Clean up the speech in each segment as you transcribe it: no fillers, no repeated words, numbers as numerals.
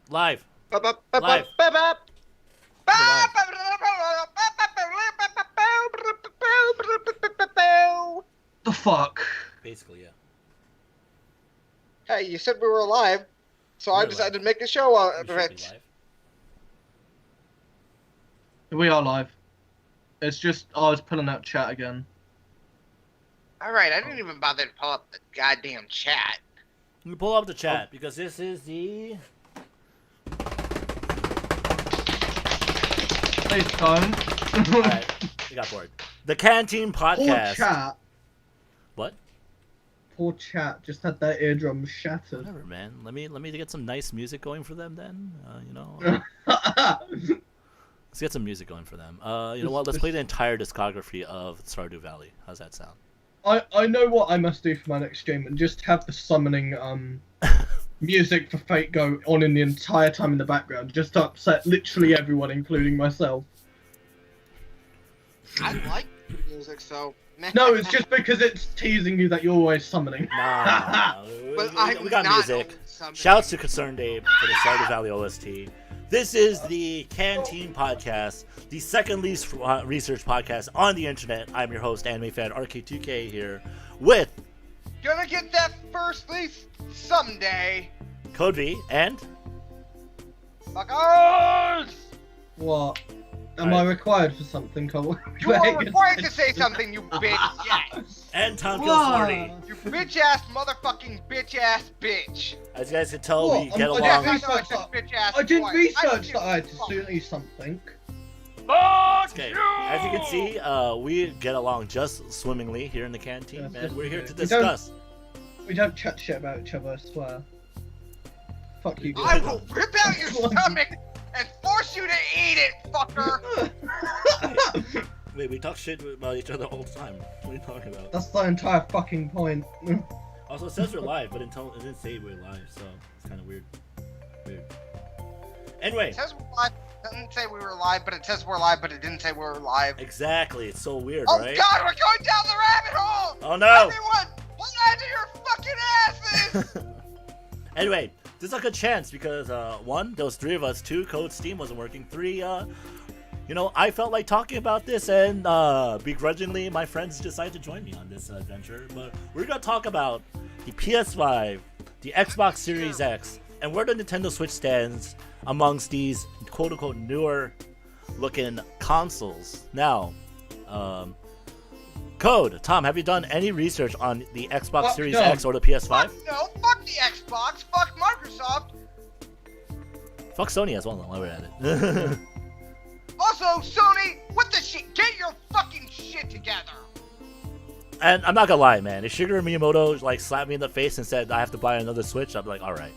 Live. Live. The fuck? Basically, yeah. Hey, you said we were live, so I decided to make a show We of should be it. live. We are live. It's just I was pulling out chat again. Alright, I didn't even bother to pull up the goddamn chat. Let me pull up the chat because this is the. Please don't. Alright, we got bored. The Canteen Poor Podcast. chat. What? Poor chat. Just had their eardrums shattered. Whatever, man. Let me get some nice music going for them then. Let's get some music going for them. You know what? Let's play the entire discography of Stardew Valley. How's that sound? I know what I must do for my next game and just have the summoning music for Fate go on in the entire time in the background, just to upset literally everyone, including myself. I like music, so... No, it's just because it's teasing you that you're always summoning. Nah, But we got I'm not music. always summoning. Shouts to Concerned Abe for the Stardew Valley OST. This is the Canteen Podcast, the second least research podcast on the internet. I'm your host, Anime Fan RK2K here, with Gonna get that first lease someday. Code V and Fuckers! What? Am I required for something, Cole? You are required to say something, you bitch. Yes. and Tom Whoa. Kills40. You bitch-ass motherfucking bitch-ass bitch. As you guys can tell, What? we get I along. I did research that I had to say something. Okay, as you can see, we get along just swimmingly here in the canteen, Yes, and we're here to we don't- discuss. We don't chat shit about each other, I swear. Fuck you I guys. will rip out your stomach and force you to eat it, fucker. Wait, we talk shit about each other all the time. What are you talking about? That's the entire fucking point. Also, it says we're live, but it didn't say we're live, so it's kind of weird. Anyway, It says we're live. It doesn't say we were live, but it says we're live, but it didn't say we were live. exactly. It's so weird, Oh right? God, we're going down the rabbit hole. Oh no! Everyone, hold on to your fucking asses. Anyway, this is a good chance because one, there was three of us. Two, Code Steam wasn't working. Three, I felt like talking about this, and begrudgingly, my friends decided to join me on this adventure. But we're gonna talk about the PS5, the Xbox Series X, and where the Nintendo Switch stands amongst these quote-unquote newer-looking consoles. Now, Code, Tom, have you done any research on the Xbox Series no. X or the PS5? Fuck no, fuck the Xbox, fuck Microsoft. Fuck Sony as well, while we're at it. Also, Sony, what the shit? Get your fucking shit together. And I'm not gonna lie, man. If Shigeru Miyamoto slapped me in the face and said I have to buy another Switch, I'd be like, all right.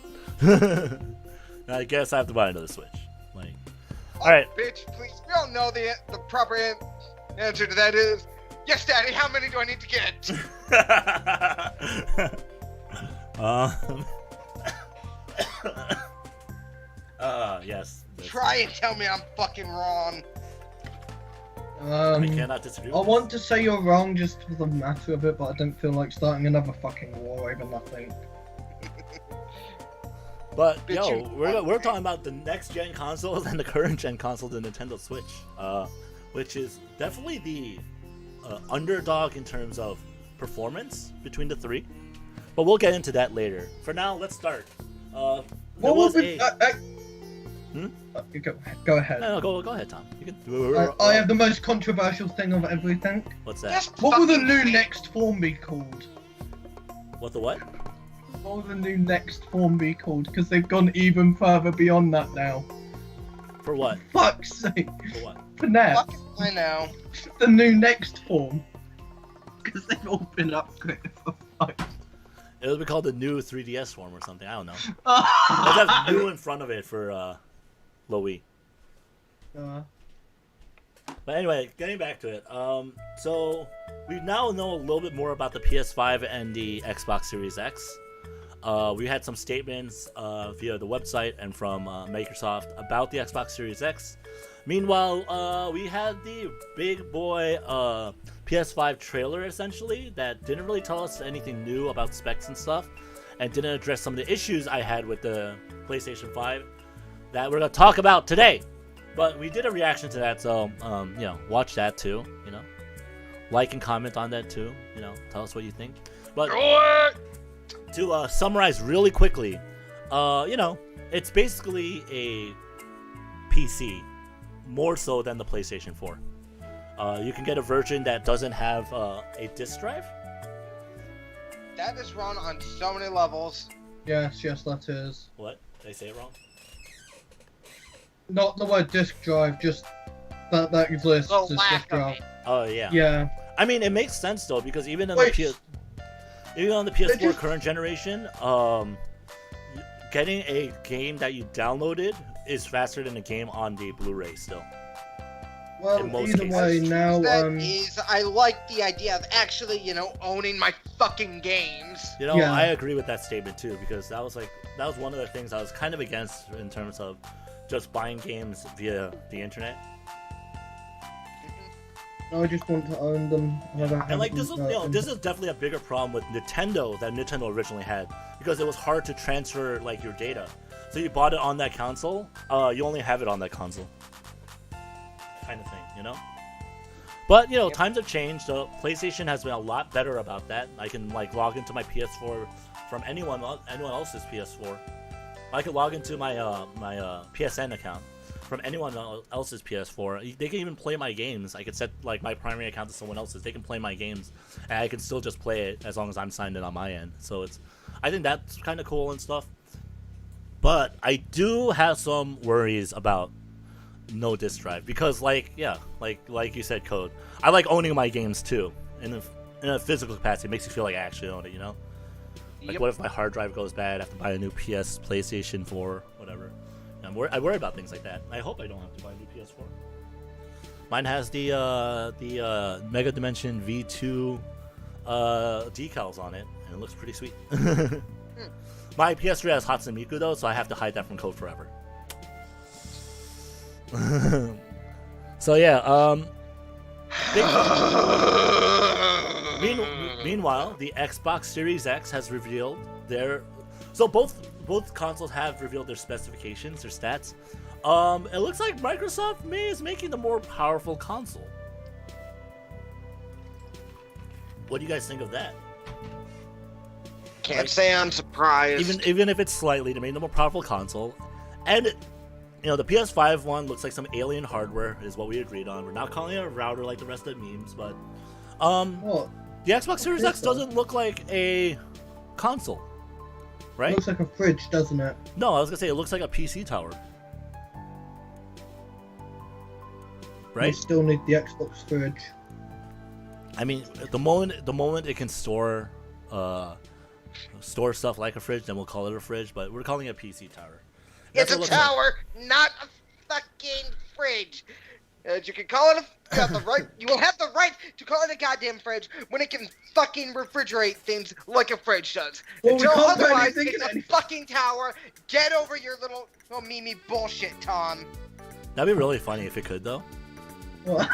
I guess I have to buy another Switch. Oh, All right. bitch, please. We all know the proper answer to that is yes, Daddy. How many do I need to get? Yes. Try and tell me I'm fucking wrong. I cannot disagree. I with want to say you're wrong just for the matter of it, but I don't feel like starting another fucking war over nothing. But Bitch, yo, you- we're talking about the next gen consoles and the current gen console, the Nintendo Switch, which is definitely the underdog in terms of performance between the three. But we'll get into that later. For now, let's start. What was it? Go ahead. No, go ahead, Tom. You can. I have the most controversial thing of everything. What's that? Just What will the fucking new say- next form be called? What the what? What will the new next form be called? Because they've gone even further beyond that now. For what? Fuck's sake. For what? For now, Fucking I know. the new next form. Because they've all been upgraded for fuck's It'll be called the new 3DS form or something. I don't know. Let's have new in front of it for Lowy. But anyway, getting back to it. So we now know a little bit more about the PS5 and the Xbox Series X. We had some statements via the website and from Microsoft about the Xbox Series X. Meanwhile, we had the big boy PS5 trailer, essentially, that didn't really tell us anything new about specs and stuff, and didn't address some of the issues I had with the PlayStation 5. that we're gonna talk about today. But we did a reaction to that, so you know, watch that too. You know, like and comment on that too. You know, tell us what you think. But to summarize really quickly, you know, it's basically a PC, more so than the PlayStation 4. You can get a version that doesn't have a disk drive. That is wrong on so many levels. Yes, that is. What? Did I say it wrong? Not the word disk drive, just that exists The as disk lack of drive. it. Oh yeah. Yeah. I mean, it makes sense though, because even on Wait. even on the PS4 just- current generation, getting a game that you downloaded is faster than a game on the Blu-ray still. Well, In most either cases. way, now That is, I like the idea of actually, you know, owning my fucking games. You know, Yeah. I agree with that statement too, because that was one of the things I was kind of against in terms of just buying games via the internet. I just want to own them. And I don't have And like them, this is definitely a bigger problem with Nintendo that Nintendo originally had, because it was hard to transfer like your data. So you bought it on that console, you only have it on that console, kind of thing, you know. But you know, Yep. times have changed. So PlayStation has been a lot better about that. I can like log into my PS4 from anyone else's PS4. I could log into my PSN account from anyone else's PS4. They can even play my games. I could set like my primary account to someone else's. They can play my games, and I can still just play it as long as I'm signed in on my end. So I think that's kind of cool and stuff. But I do have some worries about no disk drive, because like you said, Code, I like owning my games too in a physical capacity. It makes you feel like I actually own it, you know. Like, Yep. what if my hard drive goes bad? I have to buy a new PlayStation 4, whatever. I worry about things like that. I hope I don't have to buy a new PS4. Mine has the Mega Dimension V2 decals on it, and it looks pretty sweet. My PS3 has Hatsune Miku though, so I have to hide that from Code forever. So yeah, meanwhile, the Xbox Series X has revealed their. So both consoles have revealed their specifications, their stats. It looks like Microsoft is making the more powerful console. What do you guys think of that? Can't say I'm surprised. Even if it's slightly, they made the more powerful console, and you know the PS5 one looks like some alien hardware is what we agreed on. We're not calling it a router like the rest of the memes, but What? the Xbox Series X so. doesn't look like a console, It right? looks like a fridge, doesn't it? No, I was gonna say it looks like a PC tower, We right? still need the Xbox fridge. I mean, the moment it can store stuff like a fridge, then we'll call it a fridge. But we're calling it a PC tower. It's That's a what it looks like. tower, not a fucking fridge. You can call it you have the right. You will have the right to call it a goddamn fridge when it can fucking refrigerate things like a fridge does. Well, we Until can't put otherwise, anything it's in a any- fucking tower. Get over your little Mimi bullshit, Tom. That'd be really funny if it could, though. What?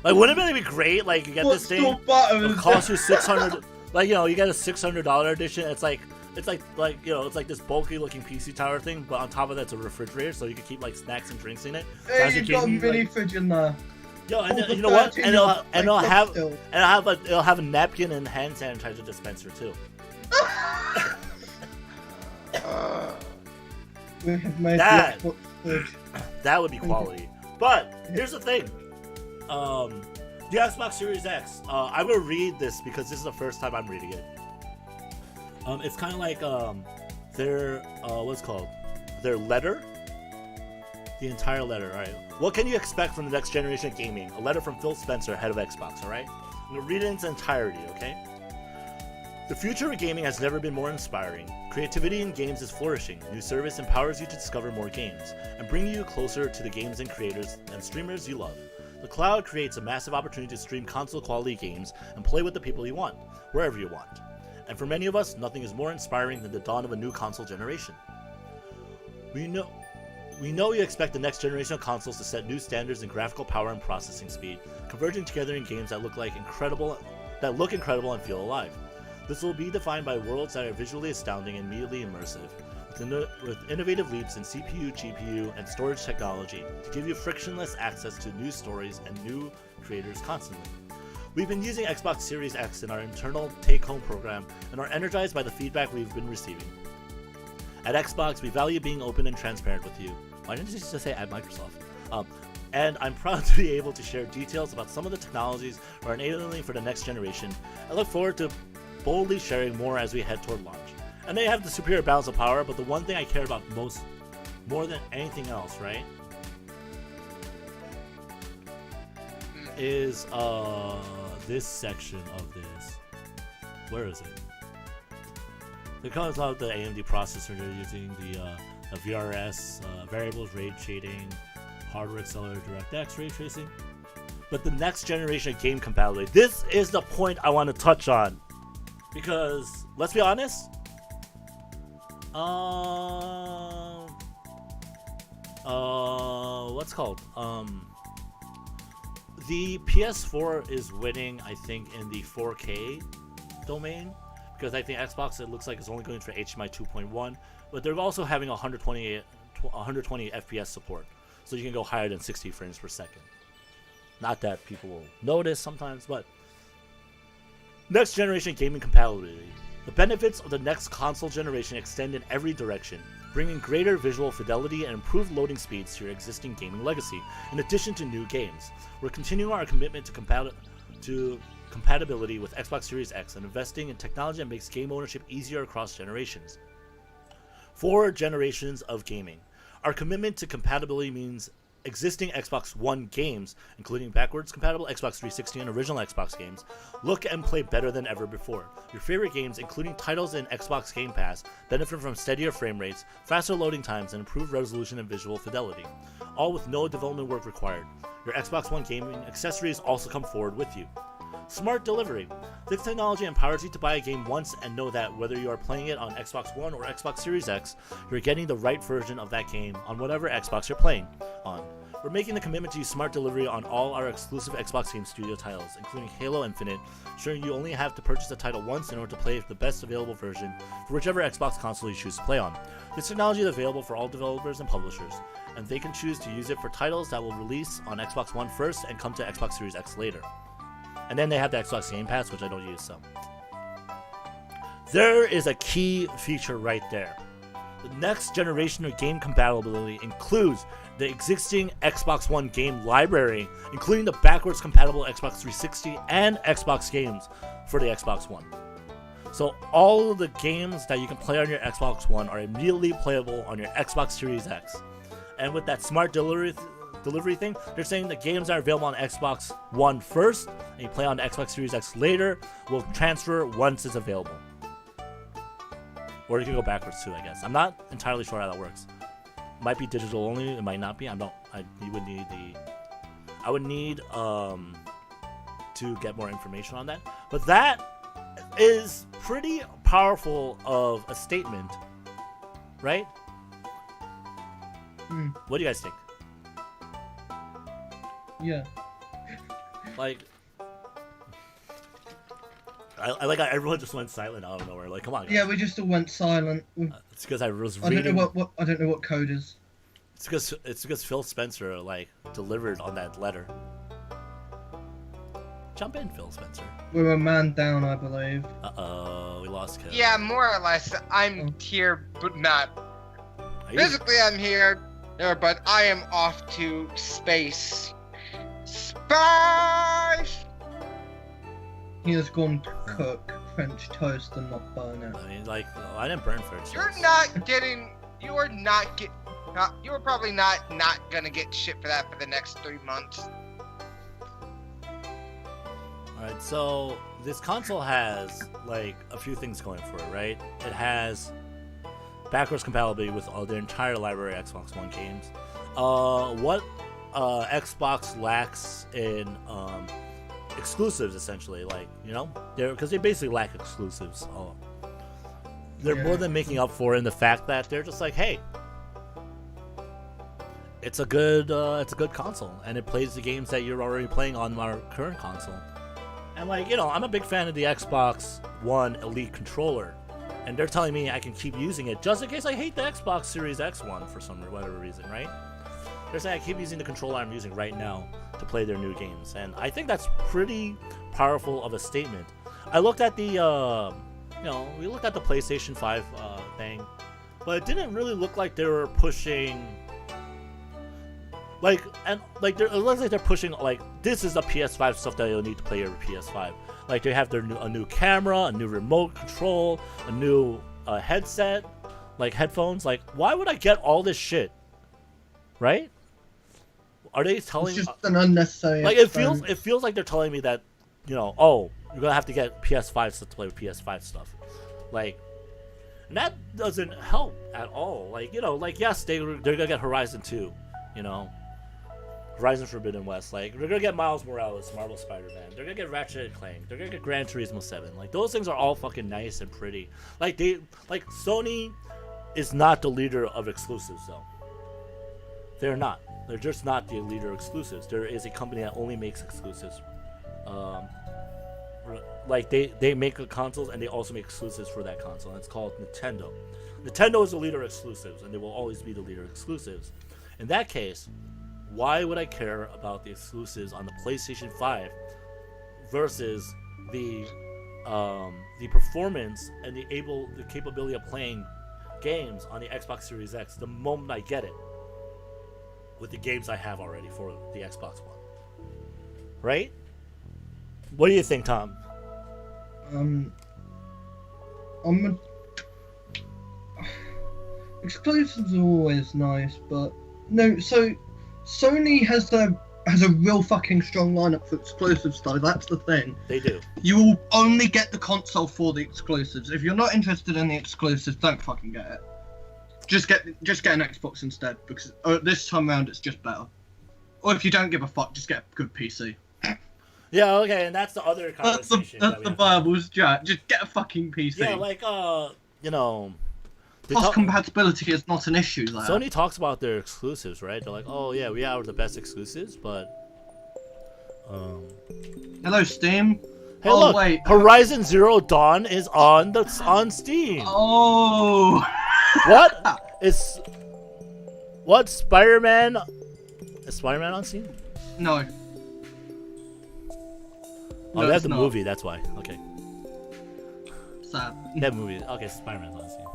Like, wouldn't it be great? Like, you get this thing, buttons? it costs you $600. Like, you know, you get a $600 edition. It's like you know, it's like this bulky looking PC tower thing, but on top of that, it's a refrigerator, so you can keep like snacks and drinks in it. So Hey, as you've you got a game, mini like, fridge in there. yo, and Oh, you know what? for And it'll 13, and it'll like, have still. it'll have a napkin and hand sanitizer dispenser too. We have made That- the Xbox fridge. That would be quality. But here's the thing. The Xbox Series X. I'm gonna read this because this is the first time I'm reading it. It's kind of like their what's it called, their letter. The entire letter. All right. What can you expect from the next generation of gaming? A letter from Phil Spencer, head of Xbox. All right. I'm gonna read it in its entirety. Okay. The future of gaming has never been more inspiring. Creativity in games is flourishing. New service empowers you to discover more games and bring you closer to the games and creators and streamers you love. The cloud creates a massive opportunity to stream console-quality games and play with the people you want, wherever you want. And for many of us, nothing is more inspiring than the dawn of a new console generation. We know you expect the next generation of consoles to set new standards in graphical power and processing speed, converging together in games that look incredible and feel alive. This will be defined by worlds that are visually astounding and immediately immersive. with innovative leaps in CPU, GPU, and storage technology to give you frictionless access to new stories and new creators constantly. We've been using Xbox Series X in our internal take-home program and are energized by the feedback we've been receiving. At Xbox, we value being open and transparent with you. Why didn't you just say at Microsoft? And I'm proud to be able to share details about some of the technologies we're enabling for the next generation. I look forward to boldly sharing more as we head toward launch. And they have the superior balance of power, but the one thing I care about more than anything else, right, is this section of this. Where is it? It comes out the AMD processor they're using, the VRS, variables rate shading, hardware accelerator DirectX ray tracing. But the next generation game compatibility. This is the point I want to touch on. Because, let's be honest, what's called? The PS4 is winning, I think, in the 4K domain, because I think Xbox, it looks like, is only going for HDMI 2.1, but they're also having 120 FPS support, so you can go higher than 60 frames per second. Not that people will notice sometimes, but next generation gaming compatibility. The benefits of the next console generation extend in every direction, bringing greater visual fidelity and improved loading speeds to your existing gaming legacy, in addition to new games. We're continuing our commitment to compatibility with Xbox Series X and investing in technology that makes game ownership easier across generations. 4 generations of gaming. Our commitment to compatibility means existing Xbox One games, including backwards compatible Xbox 360 and original Xbox games, look and play better than ever before. Your favorite games, including titles in Xbox Game Pass, benefit from steadier frame rates, faster loading times, and improved resolution and visual fidelity, all with no development work required. Your Xbox One gaming accessories also come forward with you. Smart delivery. This technology empowers you to buy a game once and know that whether you are playing it on Xbox One or Xbox Series X, you're getting the right version of that game on whatever Xbox you're playing on. We're making the commitment to use smart delivery on all our exclusive Xbox Game Studio titles, including Halo Infinite, ensuring you only have to purchase the title once in order to play the best available version for whichever Xbox console you choose to play on. This technology is available for all developers and publishers, and they can choose to use it for titles that will release on Xbox One first and come to Xbox Series X later. And then they have the Xbox Game Pass, which I don't use, so. There is a key feature right there. The next generation of game compatibility includes the existing Xbox One game library, including the backwards compatible Xbox 360 and Xbox games for the Xbox One. So all of the games that you can play on your Xbox One are immediately playable on your Xbox Series X. And with that smart delivery thing, they're saying the games that are available on Xbox One first, and you play on the Xbox Series X later, will transfer once it's available. Or you can go backwards too, I guess. I'm not entirely sure how that works. It might be digital only, it might not be. I would need to get more information on that. But that is pretty powerful of a statement, right? What do you guys think? Yeah. Like, I like how everyone just went silent out of nowhere. Like, come on, guys. Yeah, we just all went silent. It's because I was I reading. I don't know what code is. It's because Phil Spencer like delivered on that letter. Jump in, Phil Spencer. We're a man down, I believe. We lost Kev. Yeah, more or less. I'm here, but not physically. I'm here, but I am off to space. Space. He has gone to cook French toast and not burn it. I mean, like, I didn't burn French. You're not getting. You are not get. You are probably not gonna get shit for that for the next 3 months. Alright, so this console has like a few things going for it, right? It has backwards compatibility with the entire library of Xbox One games. What Xbox lacks in exclusives, essentially, like, you know, because they basically lack exclusives. They're more than making up for in the fact that they're just like, hey, it's a good console, and it plays the games that you're already playing on our current console. And like, you know, I'm a big fan of the Xbox One Elite controller, and they're telling me I can keep using it just in case I hate the Xbox Series X one for some whatever reason, right? They're saying I keep using the controller I'm using right now to play their new games, and I think that's pretty powerful of a statement. I looked at the, we looked at the PlayStation 5 thing, but it didn't really look like they were pushing. It looks like they're pushing this is the PS5 stuff that you'll need to play your PS5. Like they have a new camera, a new remote control, a new headset, like headphones. Like, why would I get all this shit? Right? Are they telling? It's just an unnecessary. Like it feels like they're telling me that, oh, you're gonna have to get PS5 to play with PS5 stuff. Like, and that doesn't help at all. Like, yes, they're gonna get Horizon 2, Horizon Forbidden West. Like, they're gonna get Miles Morales, Marvel Spider-Man. They're gonna get Ratchet and Clank. They're gonna get Gran Turismo 7. Like, those things are all fucking nice and pretty. Like Sony is not the leader of exclusives, though. They're not. They're just not the leader of exclusives. There is a company that only makes exclusives. They make consoles and they also make exclusives for that console, and it's called Nintendo. Nintendo is the leader of exclusives, and they will always be the leader of exclusives. In that case, why would I care about the exclusives on the PlayStation 5 versus the performance and the capability of playing games on the Xbox Series X the moment I get it with the games I have already for the Xbox One? Right? What do you think, Tom? Exclusives are always nice, but no. So Sony has a real fucking strong lineup for exclusives, though. That's the thing. They do. You will only get the console for the exclusives. If you're not interested in the exclusives, don't fucking get it. Just get an Xbox instead, because this time around it's just better. Or if you don't give a fuck, just get a good PC. Yeah, okay, and that's the other conversation. That's the Bible's chat. Just get a fucking PC. Yeah, Cross compatibility is not an issue there. Sony talks about their exclusives, right? They're like, oh yeah, we are the best exclusives, but hello, Steam. Hey, look, wait. Horizon Zero Dawn is on Steam. Oh. What Spider-Man? Is Spider-Man on Steam? No. Oh, that's the movie. That's why. Okay. Sad. That movie. Okay, Spider-Man's on Steam.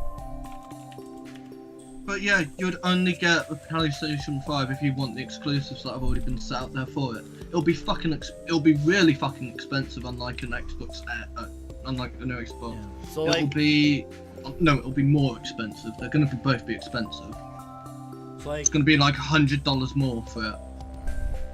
But yeah, you'd only get a PlayStation 5 if you want the exclusives that have already been set out there for it. It'll be really fucking expensive, unlike an Xbox, unlike a new Xbox. Yeah. So it'll be more expensive. They're gonna both be expensive. So it's gonna be like $100 more for it.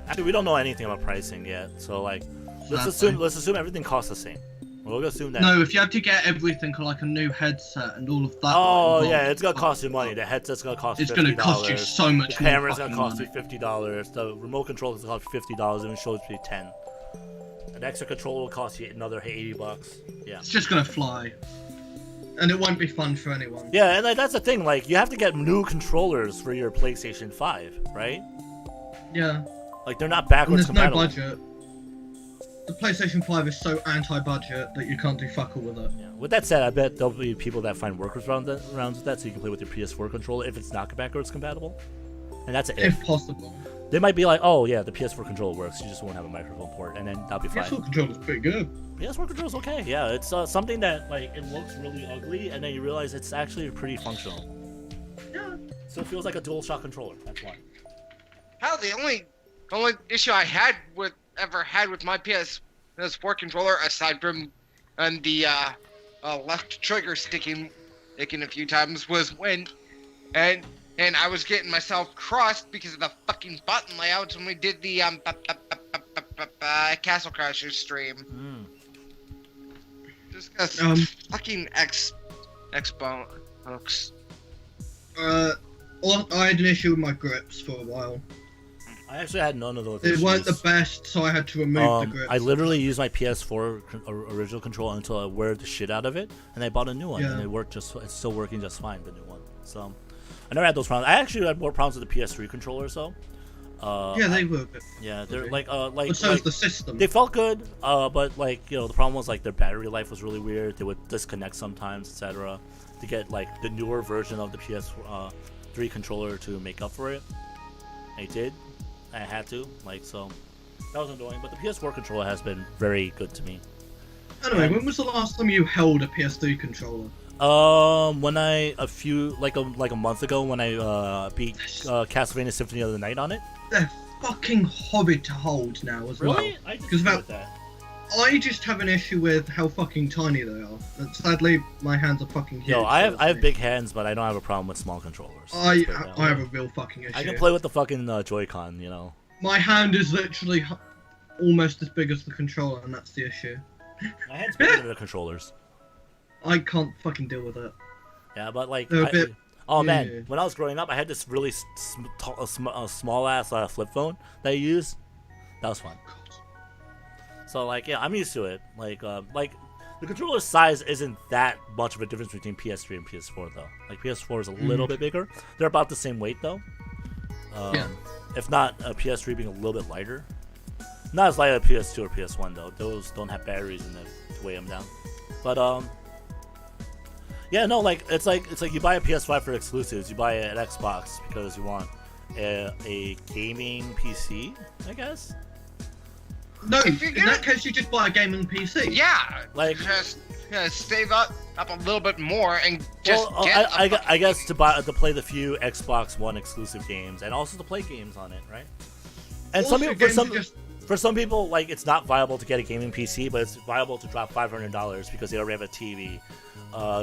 Actually, we don't know anything about pricing yet, so let's assume everything costs the same. We'll assume that. No, if you have to get everything like a new headset and all of that. Oh yeah, it's gonna cost you money. The headset's gonna cost $50. It's gonna cost you so much. The camera's gonna cost you $50. The remote control is gonna cost you $50. Even shows you $10. An extra controller will cost you another $80. Yeah. It's just gonna fly, and it won't be fun for anyone. Yeah, and that's the thing. Like, you have to get new controllers for your PlayStation 5, right? Yeah. Like, they're not backwards compatible. There's no budget. The PlayStation 5 is so anti-budget that you can't do fuck all with it. Yeah. With that said, I bet there'll be people that find workarounds with that, so you can play with your PS4 controller if it's not backwards compatible. And that's if possible. They might be like, oh yeah, the PS4 controller works. You just won't have a microphone port, and then that'll be fine. PS4 controller's pretty good. PS4 controller's okay. Yeah, it's something that it looks really ugly, and then you realize it's actually pretty functional. Yeah. So it feels like a DualShock controller. That's why. Hell, the only issue I ever had with my PS4 controller, aside from the left trigger sticking a few times, was when and I was getting myself crossed because of the fucking button layouts when we did the Castle Crashers stream. Just because fucking Xbox. I had an issue with my grips for a while. I actually had none of those They issues. weren't the best, so I had to remove the grips. I literally used my PS4 original controller until I wear the shit out of it, and I bought a new one, and it's still working just fine, the new one. So, I never had those problems. I actually had more problems with the PS3 controller, so. Yeah, they were. Yeah, they're Okay. like But so is the system. they felt good, but like the problem was like their battery life was really weird. They would disconnect sometimes, etc. To get like the newer version of the PS3 controller to make up for it. I did. I had to so that was annoying. But the PS4 controller has been very good to me. Anyway, when was the last time you held a PS3 controller? When I a month ago when I beat Castlevania Symphony of the Night on it. They're fucking horrid to hold now as well. Really? I Because disagree with that. I just have an issue with how fucking tiny they are. And sadly, my hands are fucking huge. Yo, I have big hands, but I don't have a problem with small controllers. I Let's put it that have way. a real fucking issue. I can play with the fucking Joy-Con, My hand is literally almost as big as the controller, and that's the issue. My hand's bigger than the controllers. I can't fucking deal with it. Yeah, but like, They're a bit- oh man, yeah. when I was growing up, I had this really small ass flip phone that I used. That was fun. So like, yeah, I'm used to it. Like the controller size isn't that much of a difference between PS3 and PS4 though. Like PS4 is a little bit bigger. They're about the same weight though. Yeah. If not, PS3 being a little bit lighter. Not as light as PS2 or PS1 though. Those don't have batteries in them to weigh them down. But yeah, no, like it's like you buy a PS5 for exclusives. You buy an Xbox because you want a gaming PC, I guess. No, If you're in gonna- that case, you just buy a gaming PC. Yeah, Like- just save up a little bit more and just Well, get. I guess to play the few Xbox One exclusive games and also to play games on it, right? And Also, some people, games are just for some people, like it's not viable to get a gaming PC, but it's viable to drop $500 because they already have a TV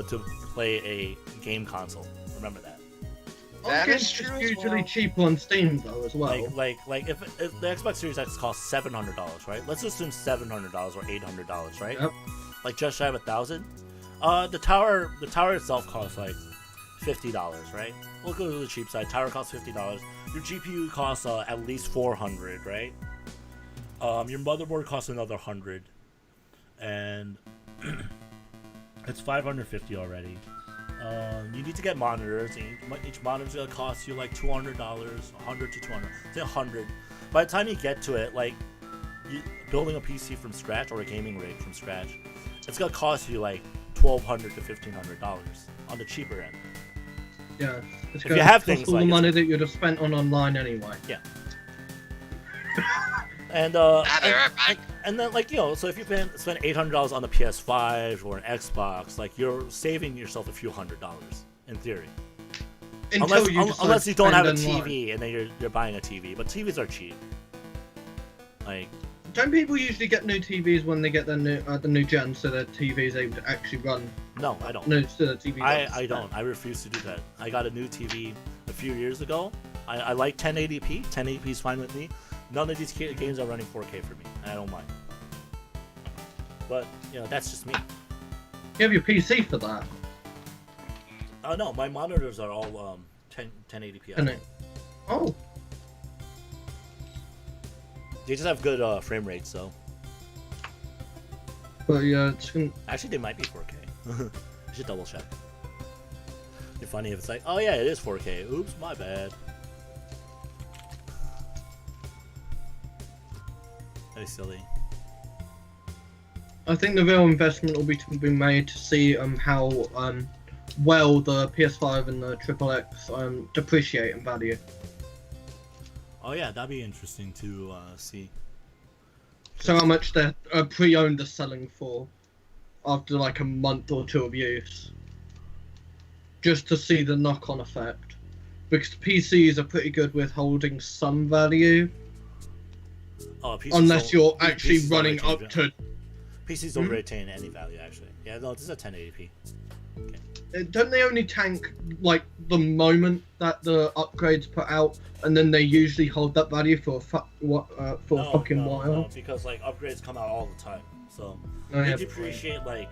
to play a game console. Remember that. That games is true just as usually well. cheaper on Steam though as well. Like if the Xbox Series X costs $700, right? Let's assume $700 or $800, right? Yep. Like just shy of 1,000. The tower itself costs like $50, right? We'll go to the cheap side. Tower costs $50. Your GPU costs at least $400, right? Your motherboard costs another $100, and it's $550 already. You need to get monitors. Each monitor's gonna cost you like $200, $100 to $200. Say $100. By the time you get to it, like building a PC from scratch or a gaming rig from scratch, it's gonna cost you like $1,200 to $1,500 on the cheaper end. Yeah. It's If gonna you have cost things all like the it's- money that you'd have spent on online anyway. And and then like so if you spend $800 on the PS5 or an Xbox, like you're saving yourself a few $100 in theory. Until you decide Unless to you don't have a spend online. TV and then you're buying a TV, but TVs are cheap. Like Don't people usually get new TVs when they get their new the new gen, so their TV is able to actually run? no, I don't. No, so the TV. I don't. I refuse to do that. I got a new TV a few years ago. I like 1080p. 1080p is fine with me. None of these games are running 4K for me. I don't mind. But that's just me. You have your PC for that. Oh no, my monitors are all 1080p. And it, oh, They just have good frame rates, so but yeah, it's gonna. actually they might be 4K. I should double check. It'd be funny if it's like, oh yeah, it is 4K. Oops, my bad. Very silly. I think the real investment will be to be made to see how well the PS5 and the XXX depreciate in value. Oh yeah, that'd be interesting to see. So how much their pre-owned are selling for after like a month or two of use, just to see the knock-on effect. Because PCs are pretty good with holding some value, Oh, PCs unless don't- you're P- actually PCs don't running retain up value. to. PCs don't retain any value actually. Yeah, no, this is a 1080p. Don't they only tank like the moment that the upgrades put out, and then they usually hold that value for a fucking while? No, because like upgrades come out all the time, so Oh, they yeah, depreciate like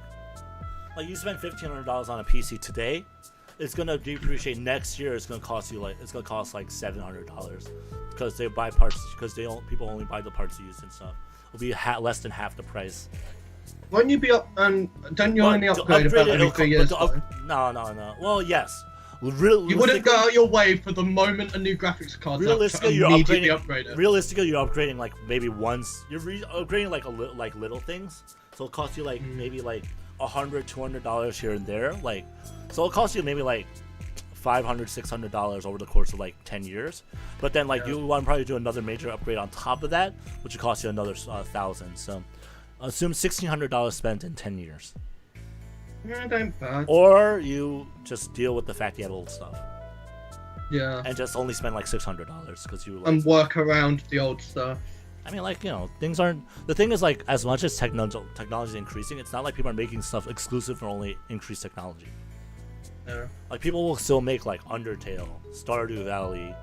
you spend $1,500 on a PC today, it's gonna depreciate next year. It's gonna cost like $700 because they buy parts because people only buy the parts used and stuff. It'll be less than half the price. Won't you be up? Don't you But only to upgrade about it, every it'll 3 years? no. Well, yes. You wouldn't go out your way for the moment a new graphics card's realistically, out to you're immediately upgrading. upgrade it. Realistically, you're upgrading like maybe once. You're upgrading like little things. So it'll cost you like maybe like $100-$200 here and there. Like, so it'll cost you maybe like $500-$600 over the course of like 10 years. But then like you want to probably do another major upgrade on top of that, which will cost you another $1,000. So assume $1,600 spent in 10 years. Or you just deal with the fact you have old stuff. Yeah. And just only spend like $600 because you like, and work around the old stuff. I mean, like, you know, things aren't. The thing is, like, as much as technology is increasing, it's not like people are making stuff exclusive for only increased technology. Yeah. Like, people will still make like Undertale, Stardew Valley,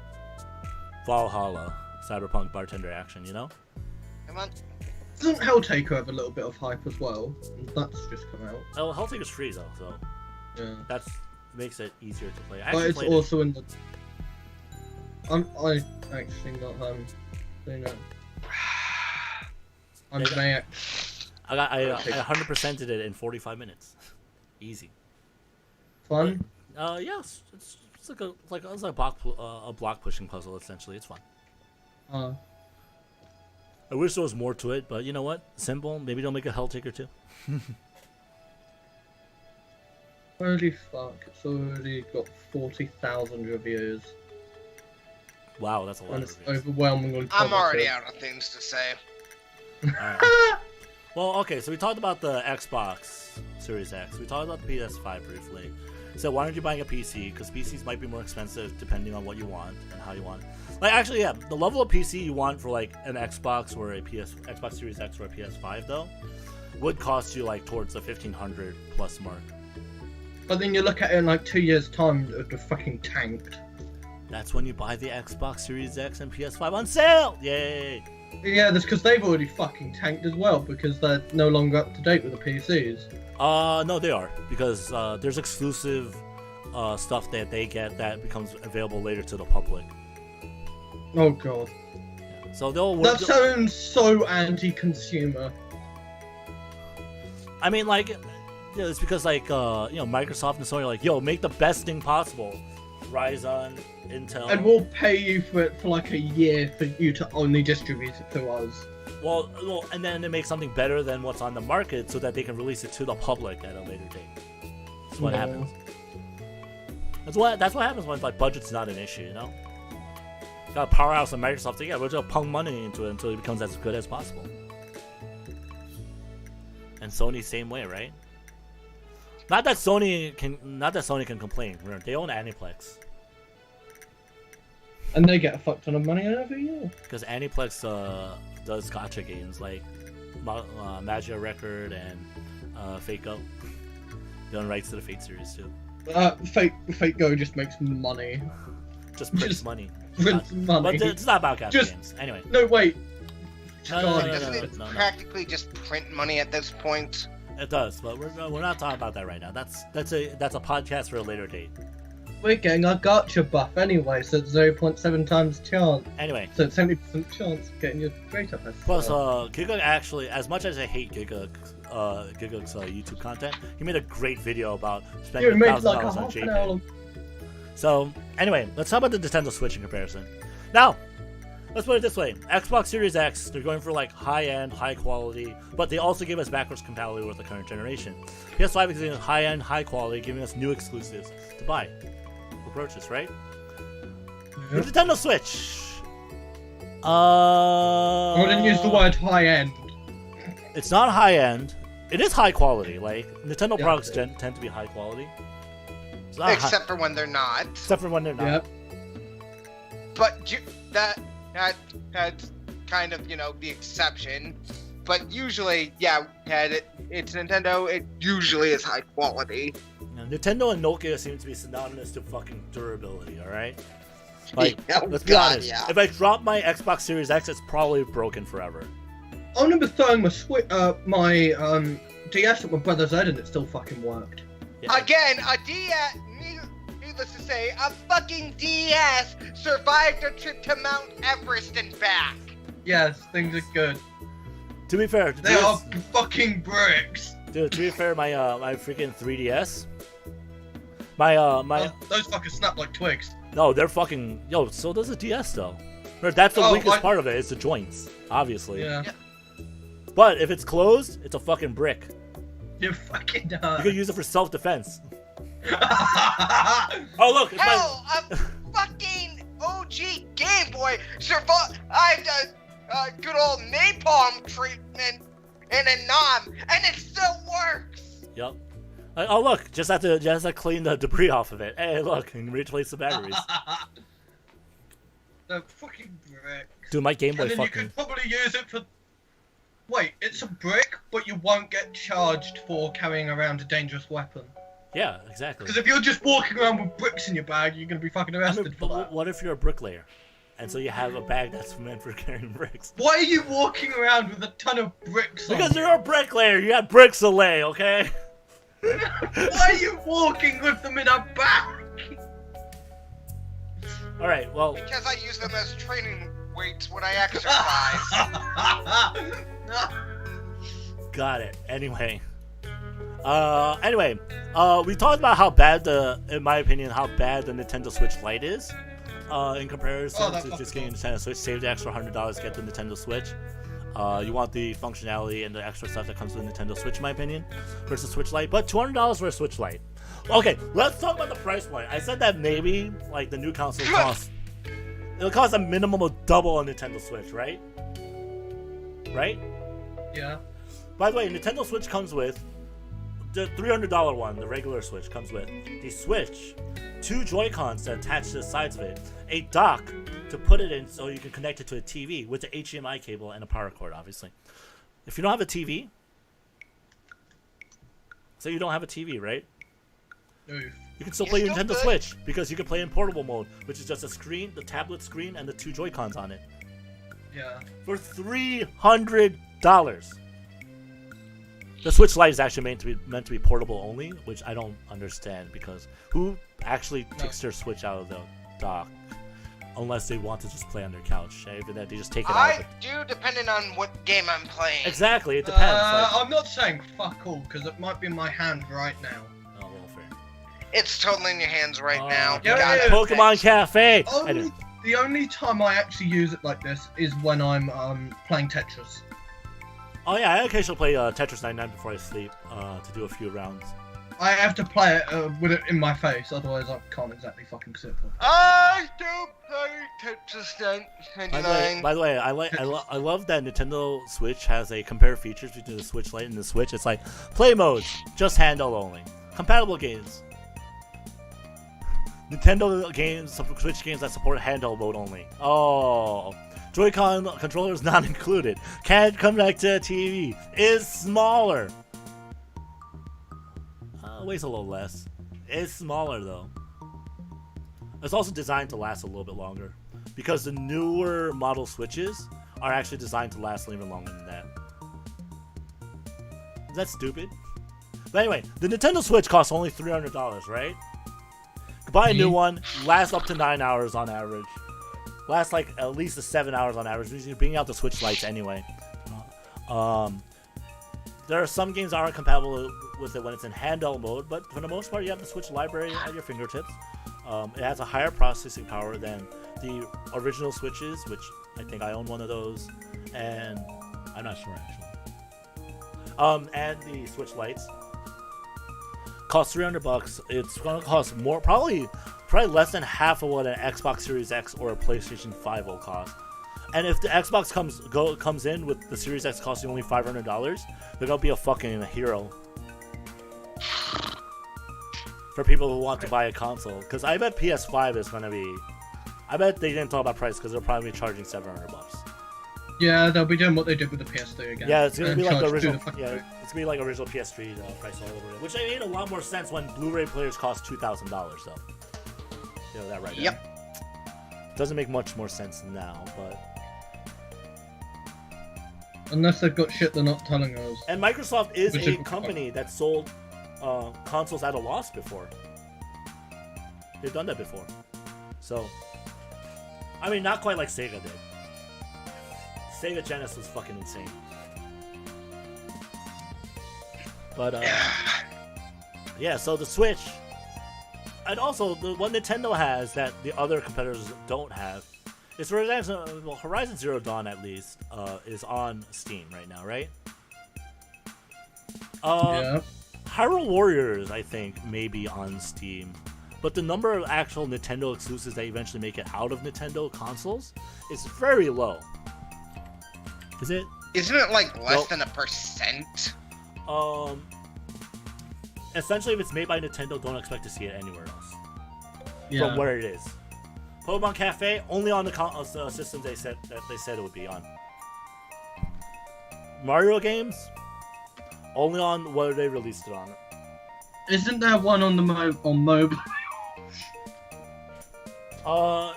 Valhalla, Cyberpunk Bartender Action. You know? Come on. Doesn't Helltaker have a little bit of hype as well? That's just come out. Oh, Helltaker's free though, so Yeah. that's makes it easier to play. But it's also in the. I actually not doing it. I'm I 100%ed it in 45 minutes. Easy. Fun. Yes, it's like a block pushing puzzle essentially. It's fun. I wish there was more to it, but you know what? Simple. Maybe they'll make a Helltaker too. Holy fuck! It's already got 40,000 reviews. Wow, that's a lot. And Of it's reviews. overwhelmingly I'm already positive. out of things to say. Alright. Well, okay, so we talked about the Xbox Series X. We talked about the PS5 briefly. So why aren't you buying a PC? Because PCs might be more expensive depending on what you want and how you want. Like, actually, yeah, the level of PC you want for like an Xbox or a Xbox Series X or a PS5 though would cost you like towards the $1,500 plus mark. But then you look at it in like 2 years' time, it would have fucking tanked. That's when you buy the Xbox Series X and PS5 on sale. Yay! Yeah, that's because they've already fucking tanked as well because they're no longer up to date with the PCs. No, they are because there's exclusive stuff that they get that becomes available later to the public. Oh god. So they'll. That sounds so anti-consumer. I mean, like, you know, it's because like Microsoft and Sony are like, yo, make the best thing possible. Ryzen, Intel. And we'll pay you for it for like a year for you to only distribute it to us. Well, and then they make something better than what's on the market so that they can release it to the public at a later date. That's what happens. That's what happens when like budget's not an issue, you know. Got a powerhouse of Microsoft. So yeah, we're just pump money into it until it becomes as good as possible. And Sony same way, right? Not that Sony can complain. They own Aniplex. And they get a fuck ton of money every year. Because Aniplex does gacha games like Magia Record and Fate Go. They own rights to the Fate series too. Fate Go just makes money. Just prints money. Prints money. But it's not about gacha games. Anyway. No, wait. No, Doesn't it practically just print money at this point? It does, but we're not talking about that right now. That's a podcast for a later date. We're getting our gacha buff anyway, so it's 0.7 times chance. Anyway. So it's 70% chance of getting your rate up. Plus, Giguk actually, as much as I hate Giguk's YouTube content, he made a great video about spending $1,000 on JPEG. So, anyway, let's talk about the Nintendo Switch in comparison. Now, let's put it this way. Xbox Series X, they're going for like high-end, high-quality, but they also give us backwards compatibility with the current generation. PS5 is giving high-end, high-quality, giving us new exclusives to buy or purchase, right? The Nintendo Switch. I wouldn't use the word high-end. It's not high-end. It is high-quality. Like, Nintendo products tend to be high-quality. Except for when they're not. Except for when they're not. Yep. But that's kind of, the exception. But usually, it's Nintendo, it usually is high quality. Nintendo and Nokia seem to be synonymous to fucking durability, alright? Like, Oh, let's be honest. Yeah. If I drop my Xbox Series X, it's probably broken forever. I remember throwing my DS at my brother's head and it still fucking worked. Yeah. Again, a DS, needless to say, a fucking DS survived a trip to Mount Everest and back. Yes, things are good. To be fair, they are fucking bricks. Dude, to be fair, my freaking 3DS, my those fuckers snap like twigs. no, they're fucking yo. So does the DS though. Or that's the weakest part of it. It's the joints, obviously. Yeah. But if it's closed, it's a fucking brick. You're fucking You done. can use it for self-defense. Oh look, it's Hell, a fucking OG Game Boy survived. I've done good old napalm treatment in a nom, and it still works. Yep. Oh look, just have to clean the debris off of it. Hey, look, and replace the batteries. The fucking brick. Dude, my Game Boy And then you fucking. could probably use it for. Wait, it's a brick, but you won't get charged for carrying around a dangerous weapon. Yeah, exactly. Because if you're just walking around with bricks in your bag, you're gonna be fucking I arrested mean, for but that. what if you're a bricklayer, and so you have a bag that's meant for carrying bricks? Why are you walking around with a ton of bricks on Because you? you're a bricklayer. You got bricks to lay, okay? Why are you walking with them in a bag? All right. Well, Because I use them as training weights when I exercise. got it. Anyway. We talked about how bad in my opinion, how bad the Nintendo Switch Lite is. In comparison that to fucking just getting a Nintendo Switch, save the extra $100, get the Nintendo Switch. You want the functionality and the extra stuff that comes with the Nintendo Switch, in my opinion, versus Switch Lite. But $200 for a Switch Lite. Okay, let's talk about the price point. I said that maybe like the new console it'll cost a minimum of double a Nintendo Switch, right? Right? Yeah. By the way, Nintendo Switch comes with the $300 one, the regular Switch comes with the Switch, 2 Joy-Cons that attach to the sides of it, a dock to put it in so you can connect it to a TV with the HDMI cable and a power cord, obviously. If you don't have a TV, say you don't have a TV, right? Oof. You can still You play your still Nintendo could. Switch because you can play in portable mode, which is just a screen, the tablet screen, and the 2 Joy-Cons on it Yeah. for $300. The Switch Lite is actually meant to be portable only, which I don't understand because who actually takes their Switch out of the dock unless they want to just play on their couch? Even that they just take it out. Of I it. do, depending on what game I'm playing. Exactly, it depends. I'm not saying fuck all, because it might be in my hand right now. Oh, well, fair. It's totally in your hands right now. yeah, Got yeah. it. Pokemon Cafe. The only time I actually use it like this is when I'm playing Tetris. Oh yeah, I occasionally play Tetris 99 before I sleep to do a few rounds. I have to play it with it in my face, otherwise I can't exactly fucking sit for it. I do play Tetris 99. By the way, I love that Nintendo Switch has a compare features between the Switch Lite and the Switch. It's like play modes, just handheld only, compatible games. Nintendo games, Switch games that support handheld mode only. Oh, Joy-Con controllers not included. Can't connect to a TV. Is smaller. Weighs a little less. It's smaller though. It's also designed to last a little bit longer because the newer model Switches are actually designed to last even longer than that. Is that stupid? But anyway, the Nintendo Switch costs only $300, right? Buy a new one, lasts up to 9 hours on average. Lasts like at least 7 hours on average. You're bringing out the Switch Lites anyway. There are some games that aren't compatible with it when it's in handheld mode, but for the most part, you have the Switch library at your fingertips. It has a higher processing power than the original Switches, which I think I own one of those, and I'm not sure actually. And the Switch Lites cost $300. It's gonna cost more, probably less than half of what an Xbox Series X or a PlayStation 5 will cost. And if the Xbox comes in with the Series X costing only $500, they're gonna be a fucking hero for people who want to buy a console. Because I bet PS5 is gonna be. I bet they didn't talk about price because they'll probably be charging $700. Yeah, they'll be doing what they did with the PS3 again. Yeah, it's gonna be like the Charge original. through the Yeah, factory. it's gonna be like original PS3 price all over it, which made a lot more sense when Blu-ray players cost $2,000 though. You know that right? Yep. Now. Doesn't make much more sense now, but. Unless they've got shit they're not telling us. And Microsoft is Which a is- company that sold consoles at a loss before. They've done that before. So, I mean, not quite like Sega did. Sega Genesis was fucking insane. But, yeah, so the Switch, And also, the what Nintendo has that the other competitors don't have is, for example, well, Horizon Zero Dawn at least is on Steam right now, right? Yeah. Hyrule Warriors, I think, may be on Steam, but the number of actual Nintendo exclusives that eventually make it out of Nintendo consoles is very low. Is it? Isn't it like less Well- than 1%? Essentially, if it's made by Nintendo, don't expect to see it anywhere else Yeah. from where it is. Pokemon Cafe only on the systems they said it would be on. Mario games only on what they released it on. Isn't there one on the mobile?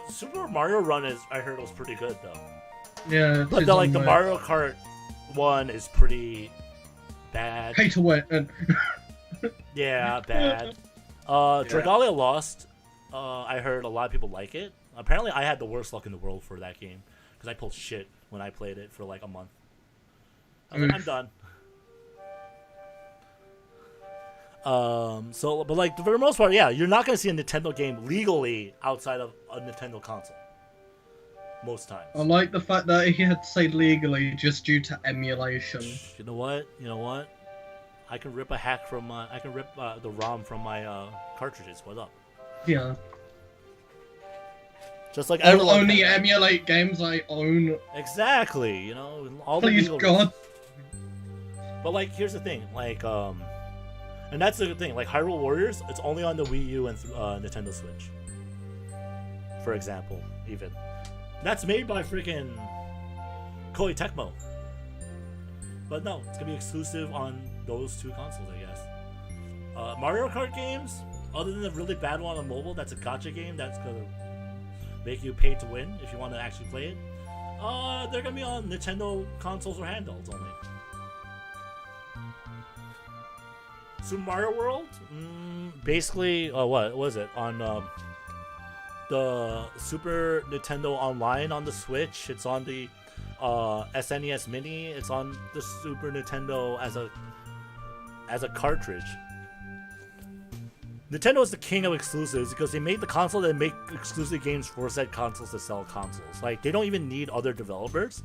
Super Mario Run I heard was pretty good though. Yeah. But it's the, on like the mobile. Mario Kart one is pretty bad. Pay to win. Yeah, bad. Dragalia Lost. I heard a lot of people like it. Apparently, I had the worst luck in the world for that game because I pulled shit when I played it for like a month. I was like, I'm done. But like for the most part, yeah, you're not gonna see a Nintendo game legally outside of a Nintendo console. Most times. I like the fact that he had to say legally just due to emulation. You know what? I can rip a hack from my. I can rip the ROM from my cartridges. What up? Yeah. Just like I'll everyone only can. emulate games I own. Exactly. You know, all the Please, legal. God. But like, here's the thing. Like, and that's the thing. Like Hyrule Warriors, it's only on the Wii U and Nintendo Switch. For example, even. That's made by freaking Koei Tecmo. But no, it's gonna be exclusive on those two consoles, I guess. Mario Kart games, other than the really bad one on mobile, that's a gacha game that's gonna make you pay to win if you want to actually play it. They're gonna be on Nintendo consoles or handhelds only. Super Mario World, basically, what was it on? The Super Nintendo Online on the Switch. It's on the SNES Mini. It's on the Super Nintendo as a cartridge. Nintendo is the king of exclusives because they made the console that make exclusive games for said consoles to sell consoles. Like, they don't even need other developers.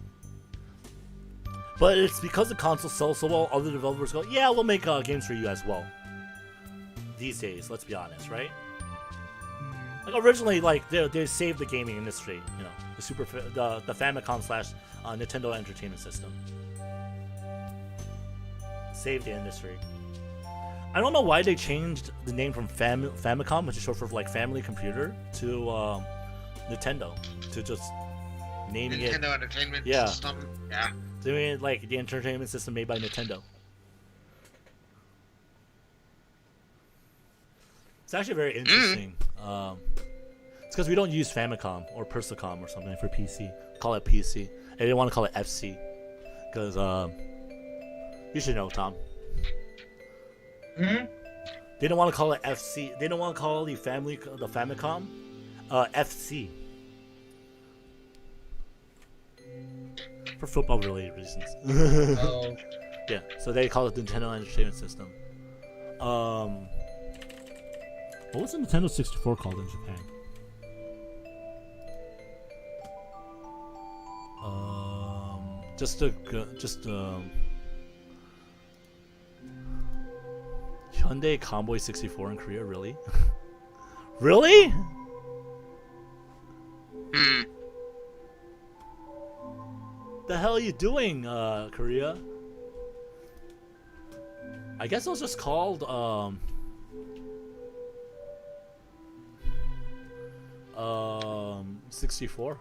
But it's because the console sells so well, other developers go, yeah, we'll make games for you as well. These days, let's be honest, right? Like originally, like they saved the gaming industry, you know, the Famicom / Nintendo Entertainment System. Saved the industry. I don't know why they changed the name from Famicom, which is short for like Family Computer, to Nintendo, to just naming Nintendo Entertainment Yeah. System. Yeah. doing it like the entertainment system made by Nintendo. It's actually very interesting. It's because we don't use Famicom or Persicom or something for PC. Call it PC. I didn't want to call it FC because you should know, Tom. Hmm? They don't want to call it FC. They don't want to call the Famicom FC for football related reasons. Oh. Yeah, so they call it the Nintendo Entertainment System. What was the Nintendo 64 called in Japan? Hyundai Convoy 64 in Korea, really? Really? Hmm. The hell are you doing, Korea? I guess it was just called 64.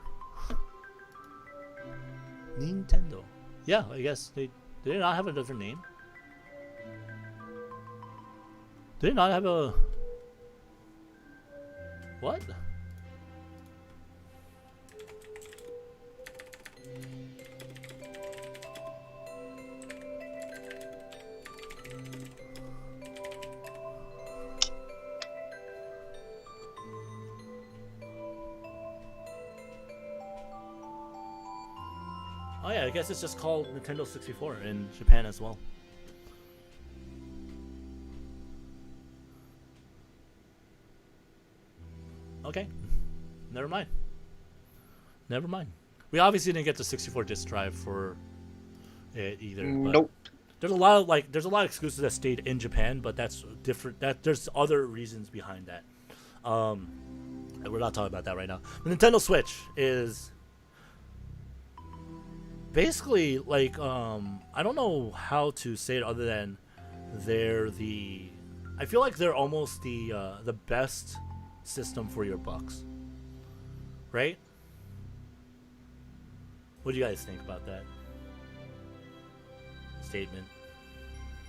Nintendo. Yeah, I guess they did not have a different name. Did they not have a what? Oh yeah, I guess it's just called Nintendo 64 in Japan as well. Never mind. Never mind. We obviously didn't get the 64 disc drive for it either. But Nope. there's a lot of exclusives that stayed in Japan, but that's different. There's other reasons behind that. We're not talking about that right now. The Nintendo Switch is basically like I don't know how to say it other than I feel like they're almost the best system for your bucks, right? What do you guys think about that statement?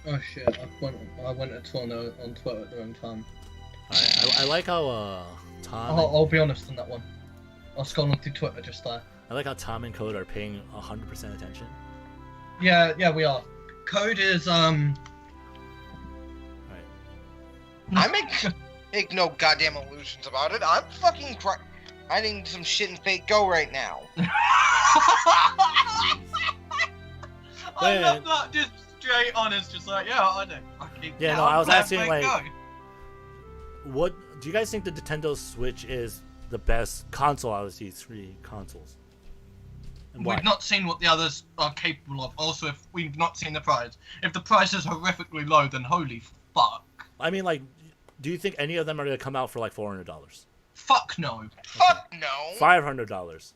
Oh shit! I went to Twitter on Twitter at the wrong time. Alright, I like how Tom. I'll be honest on that one. I was scrolling through Twitter just there. I like how Tom and Code are paying 100% attention. Yeah, we are. Code is Alright. I make no goddamn illusions about it. I'm fucking grinding some shit in Fate Go right now. I love that, just straight honest, just like, yeah, I know. Yeah, no, I was asking, like, what do you guys think the Nintendo Switch is the best console out of these three consoles? And why? We've not seen what the others are capable of. Also, if we've not seen the price. If the price is horrifically low, then holy fuck. I mean, like, do you think any of them are going to come out for like $400? Fuck no. Fuck no. $500.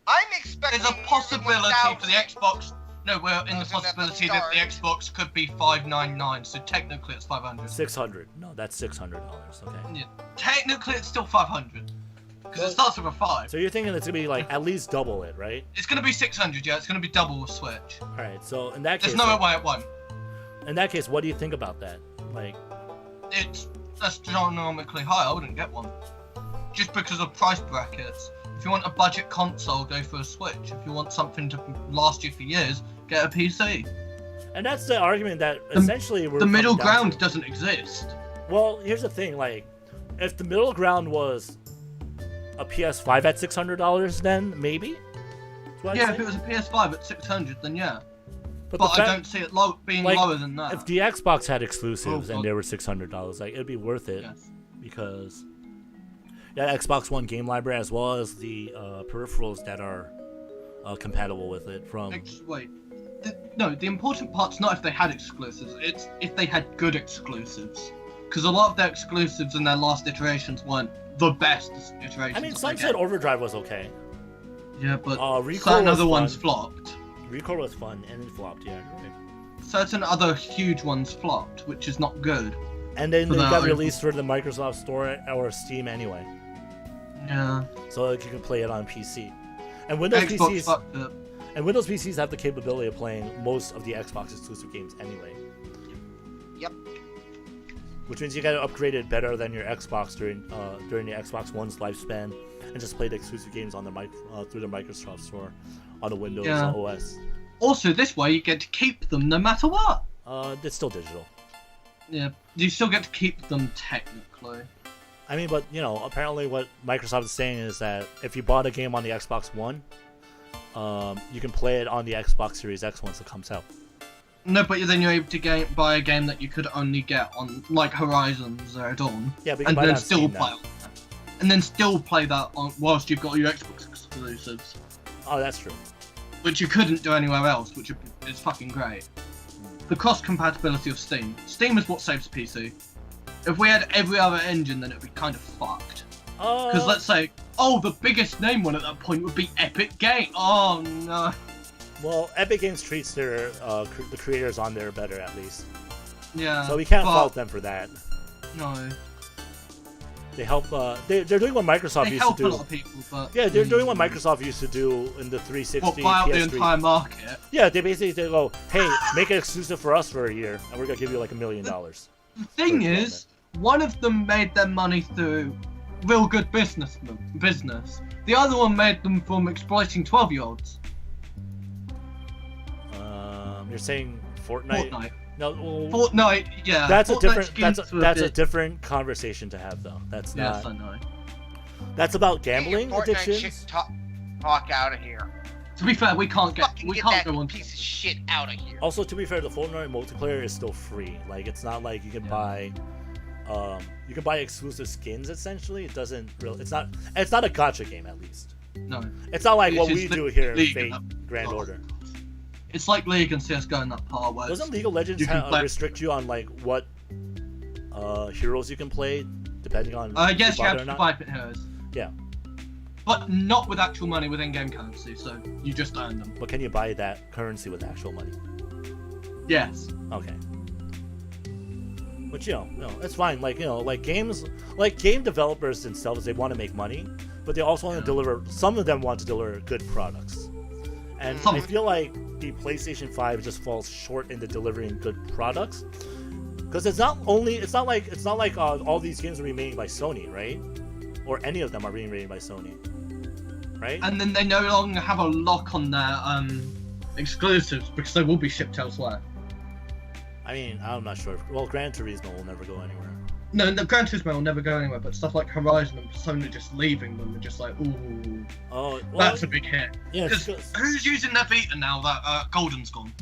I'm expecting. There's a possibility for the Xbox. No, we're in the possibility that the Xbox could be $599, so technically it's $500. $600. No, that's $600. Okay. Yeah, technically it's still $500 because it starts with a 5. So you're thinking it's gonna be like at least double it, right? It's gonna be $600. Yeah, it's gonna be double with Switch. All right. So in that case, There's no way it won't. In that case, what do you think about that? Like, It's astronomically high. I wouldn't get one, just because of price brackets. If you want a budget console, go for a Switch. If you want something to last you for years, get a PC. and that's the argument that essentially we're The middle coming down ground to. doesn't exist. Well, here's the thing. Like, if the middle ground was a PS5 at $600, then maybe. That's what I'd Yeah, say. if it was a PS5 at 600, then yeah. But But the I fact- don't see it being like, lower than that. If the Xbox had exclusives Oh, and they were $600, like it'd be worth it Yes. because that Xbox One game library as well as the peripherals that are compatible with it from. Wait. The important part's not if they had exclusives. It's if they had good exclusives. Because a lot of their exclusives in their last iterations weren't the best iterations. I mean, that some they said get. Overdrive was okay. Yeah, but Recore certain was other fun. ones flopped. Recore was fun and it flopped, yeah. Right. Certain other huge ones flopped, which is not good. And then For they the got iPhone. released for the Microsoft Store or Steam anyway, Yeah. so you can play it on PC. And Windows Xbox PCs fucked it. and Windows PCs have the capability of playing most of the Xbox exclusive games anyway. Yep. Which means you gotta upgrade it better than your Xbox during the Xbox One's lifespan, and just play the exclusive games on the through the Microsoft Store on the Windows OS. Also, this way you get to keep them no matter what. It's still digital. Yeah, you still get to keep them technically. I mean, but apparently what Microsoft is saying is that if you bought a game on the Xbox One, you can play it on the Xbox Series X once it comes out. No, but then you're able to buy a game that you could only get on, like, Horizon Zero Dawn. Yeah, but you can and buy then that on still Steam play now. on that. And then still play that on whilst you've got your Xbox exclusives. Oh, that's true. Which you couldn't do anywhere else, which is fucking great. The cross-compatibility of Steam. Steam is what saves PC. If we had every other engine, then it'd be kind of fucked. Because let's say, the biggest name one at that point would be Epic Game. Oh no. Well, Epic Games treats their the creators on there better at least, Yeah. so we can't but- fault them for that. No. They help. They're doing what Microsoft They used help to a do. lot of people, but... Yeah, they're doing what Microsoft used to do in the 360, What, buy out the PS3. entire market? Yeah, they go, hey, make it exclusive for us for a year, and we're gonna give you like $1 million. The thing For is, one of them made their money through real good business. The other one made them from exploiting 12-year-olds. You're saying Fortnite? Fortnite. No, well, Fortnite, yeah. that's a Fortnite's different. games That's were that's a bit- different conversation to have, though. That's Yes, not. I know. That's about gambling Get your Fortnite addictions. shit talk out of here. To be fair, we can't Fucking we get can't that go on. piece of shit out of here. Also, to be fair, the Fortnite multiplayer is still free. Like, it's not like you can buy you can buy exclusive skins. Essentially, it doesn't really. It's not a gacha game, at least. No. It's not like It's what just we do here in League Fate and Grand oh, Order. It's like League and CS:GO in that part where Doesn't League of Legends you can play- restrict you on like what heroes you can play, depending on yes, you bother have or to not? buy heroes. Yeah. But not with actual money, with in-game currency, so you just earn them. But can you buy that currency with actual money? Yes. Okay. But it's fine. Like games, like game developers themselves, they want to make money, but they also want to deliver. Some of them want to deliver good products, and I feel like the PlayStation 5 just falls short into delivering good products, because it's not like all these games are being made by Sony, right? Or any of them are being made by Sony, right? And then they no longer have a lock on their exclusives because they will be shipped elsewhere. I mean, I'm not sure. Well, Gran Turismo will never go anywhere. No, the Gran Turismo will never go anywhere, but stuff like Horizon and Sony just leaving them are just like, ooh, Oh, well, that's a big hit. yeah. Because who's using their Vita now that Golden's gone?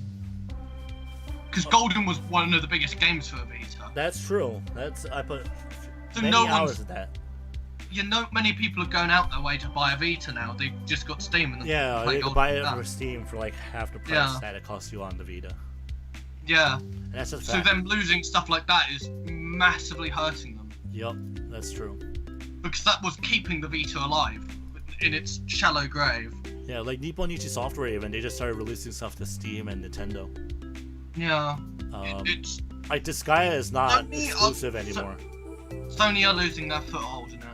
Because Golden was one of the biggest games for Vita. That's true. I put So many no hours one's, at that. many people are going out their way to buy a Vita now. They've just got Steam and Yeah, play you can Golden buy it with that. over Steam for like half the price Yeah. that it costs you on the Vita. Yeah. And that's just So fact. them losing stuff like that is massively hurting them. Yup, that's true. Because that was keeping the Vita alive in its shallow grave. Yeah, like Nipponichi Software even, they just started releasing stuff to Steam and Nintendo. Yeah. Um, It's like Disgaea is not Sony exclusive are- anymore. Sony are losing their foothold in it.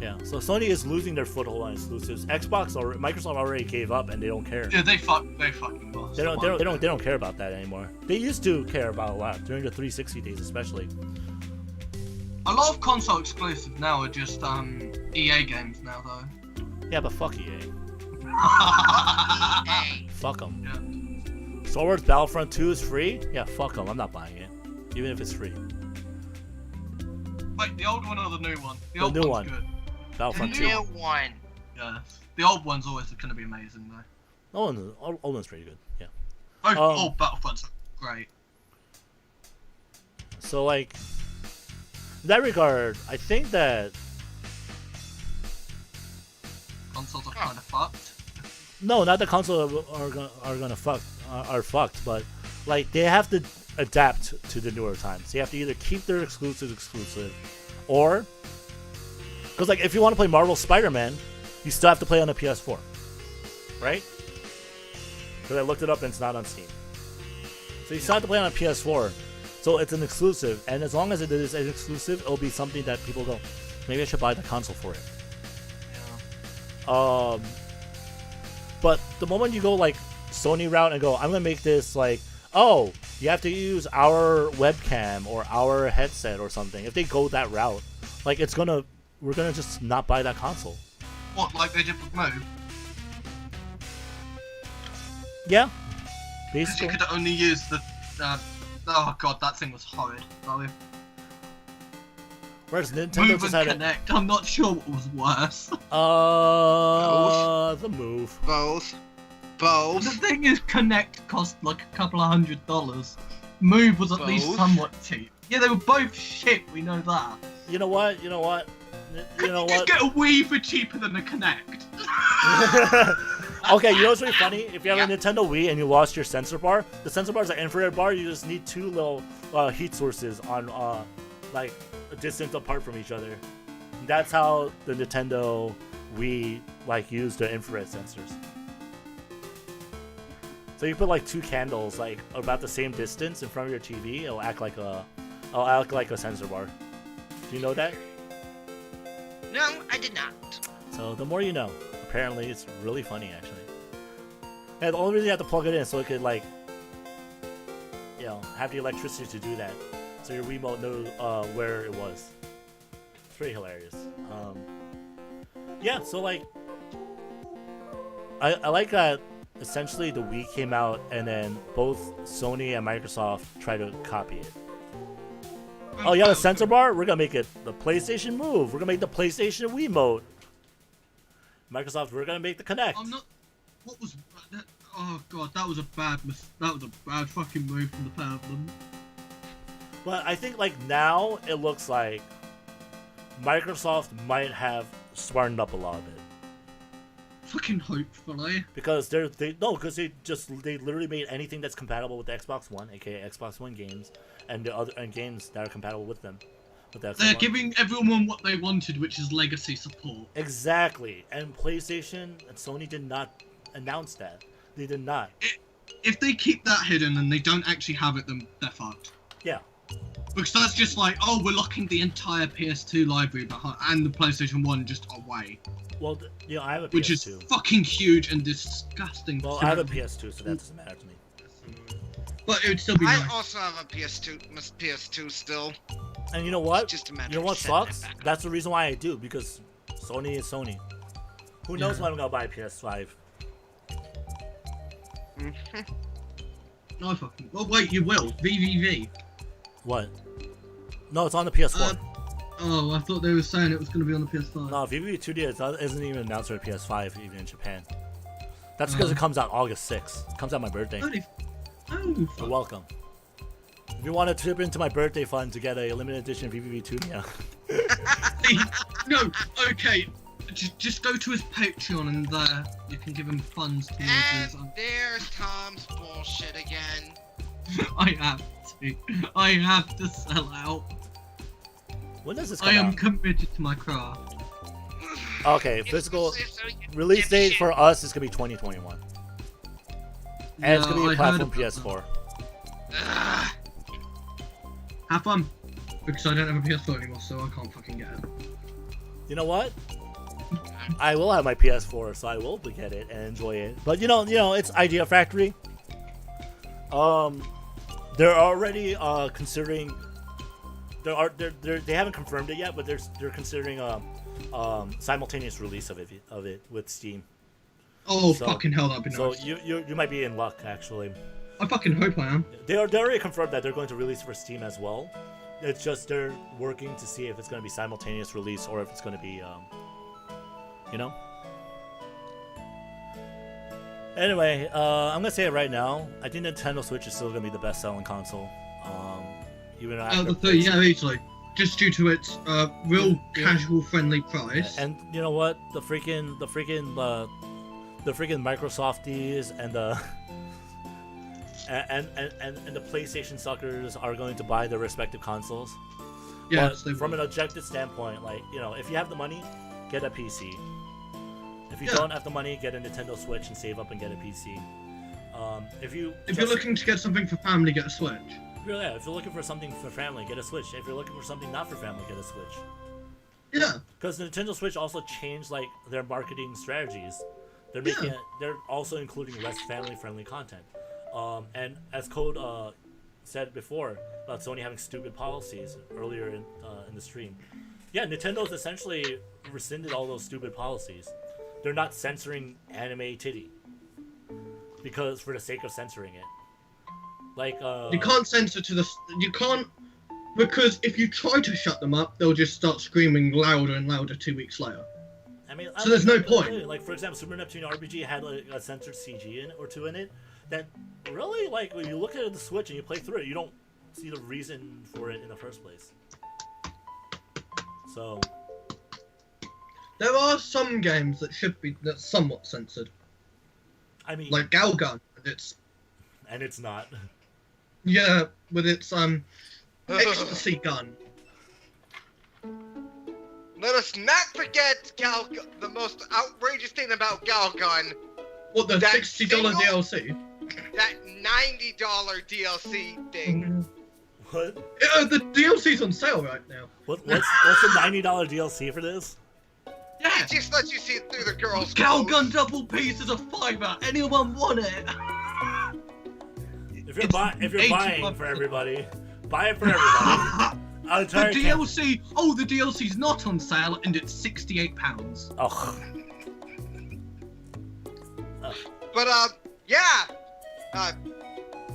Yeah, so Sony is losing their foothold on exclusives. Microsoft already gave up and they don't care. Yeah, they fucking lost. They don't care about that anymore. They used to care about a lot during the 360 days, especially. A lot of console exclusives now are just EA games now though. Yeah, but fuck EA. Hey. Fuck them. Yeah. Star Wars Battlefront 2 is free? Yeah, fuck them. I'm not buying it, even if it's free. Wait, the old one or the new one? The old new one's one. good. Battlefront 2. New one. Yeah. The old one's always going to be amazing though. Old one's pretty good. Yeah. All Battlefronts are great. So like, in that regard, I think that Consoles are kind of fucked. no, not the console are fucked, but like they have to adapt to the newer times. They have to either keep their exclusive, or because like if you want to play Marvel Spider-Man, you still have to play on a PS4, right? Because I looked it up and it's not on Steam. So you still have to play on a PS4. So it's an exclusive, and as long as it is an exclusive, it'll be something that people go, maybe I should buy the console for it. Yeah. But the moment you go like Sony route and go, I'm gonna make this like, oh, you have to use our webcam or our headset or something. If they go that route, like we're gonna just not buy that console. What, like they did with Move? Yeah, Because basically. you could only use the. Oh god, that thing was horrid. Whereas Nintendo Move just and had Connect. I'm not sure what was worse. the Move. Both. The Both. thing is, Connect cost like a couple of $100. Move was at least Both? somewhat cheap. Yeah, they were both shit. We know that. You know what? You know what? Could you just get a Wii for cheaper than a Connect? Okay, you know what's really funny? If you have a Nintendo Wii and you lost your sensor bar, the sensor bar is an infrared bar. You just need two little heat sources on like a distance apart from each other. That's how the Nintendo Wii like used the infrared sensors. So you put like two candles like about the same distance in front of your TV. It'll act like a sensor bar. Do you know that? No, I did not. So the more you know. Apparently, it's really funny, actually. And the only reason you have to plug it in so it could, like, you know, have the electricity to do that. So your Wiimote knows where it was. It's pretty hilarious. Yeah, so, like, I like that essentially the Wii came out and then both Sony and Microsoft tried to copy it. Oh, yeah, the sensor bar? We're gonna make it the PlayStation Move. We're gonna make the PlayStation Wiimote. Microsoft, we're gonna make the Kinect. I'm not. What was? Oh god, that was a bad fucking move from the pair of them. But I think like now it looks like Microsoft might have smartened up a lot of it. Fucking hopefully. Because they literally made anything that's compatible with the Xbox One, aka Xbox One games, and the other and games that are compatible with them. With the Xbox They're One. giving everyone what they wanted, which is legacy support. Exactly, and PlayStation and Sony did not announce that. They did not. If they keep that hidden and they don't actually have it, then they're fucked. Yeah. Because that's just like, oh, we're locking the entire PS2 library behind and the PlayStation 1 just away. Well, I have a PS2. Which is fucking huge and disgusting. Well, I have a PS2, so that doesn't matter to me. But it would still be I nice. also have a PS2 still. And you know what? Just a matter You know of what setting sucks? it back up. That's the reason why I do, because Sony is Sony. Who knows Yeah. when I'm gonna buy a PS5? No fucking. Oh wait, you will. VVV. What? No, it's on the PS4. Oh, I thought they were saying it was going to be on the PS5. No, VVV 2D isn't even announced for a PS5 even in Japan. That's because it comes out August 6th. It comes out my birthday. Oh, You're fuck. welcome. If you want to chip into my birthday fund to get a limited edition VVV 2D, No, okay. Just go to his Patreon and there you can give him funds towards his. And there's Tom's bullshit again. I have to sell out. when does this come I am out? committed to my craft. Okay, physical release date for us is gonna be 2021, and it's gonna be a platform PS4. Ugh. Have fun. Because I don't have a PS4 anymore, so I can't fucking get it. You know what? I will have my PS4, so I will get it and enjoy it. But you know, it's Idea Factory. They're already considering. They haven't confirmed it yet, but they're considering simultaneous release of it with Steam. Oh, So- fucking hell, that'd be So nice. you might be in luck actually. I fucking hope I am. They already confirmed that they're going to release for Steam as well. It's just they're working to see if it's going to be simultaneous release or if it's going to be, you know. Anyway, I'm gonna say it right now. I think Nintendo Switch is still gonna be the best-selling console. Even after Yeah, easily. Just due to its real casual-friendly price. And you know what? The freaking Microsofties and the and the PlayStation suckers are going to buy their respective consoles. Yes, But from an objective standpoint, like, you know, if you have the money, get a PC. If you Yeah. don't have the money, get a Nintendo Switch and save up and get a PC. If you're looking to get something for family, get a Switch. if you're looking for something for family, get a Switch. If you're looking for something not for family, get a Switch. Yeah. Because the Nintendo Switch also changed like their marketing strategies. They're making they're also including less family-friendly content. And as Code said before about Sony having stupid policies earlier in the stream, yeah, Nintendo's essentially rescinded all those stupid policies. They're not censoring anime titty because for the sake of censoring it. Like You can't censor to the. You can't. Because if you try to shut them up, they'll just start screaming louder and louder 2 weeks later. I mean, So there's no point. Like for example, Super Neptunia RPG had like a censored CG or two in it. That really, like, when you look at the Switch and you play through it, you don't see the reason for it in the first place. So There are some games that should be that's somewhat censored, I mean, like Galgun. it's not. Yeah, with its ecstasy gun. Let us not forget the most outrageous thing about Galgun, What, the That $60 single- DLC? that $90 DLC thing. What? The DLC's on sale right now. What's the $90 DLC for this? Yeah. It just lets you see through the girls' Galgun clothes. double piece is a $5. Anyone want it? If you're It's buying 81. for everybody, buy it for everybody. The Entire DLC. Oh, the DLC's not on sale, and it's £68. Oh, But yeah.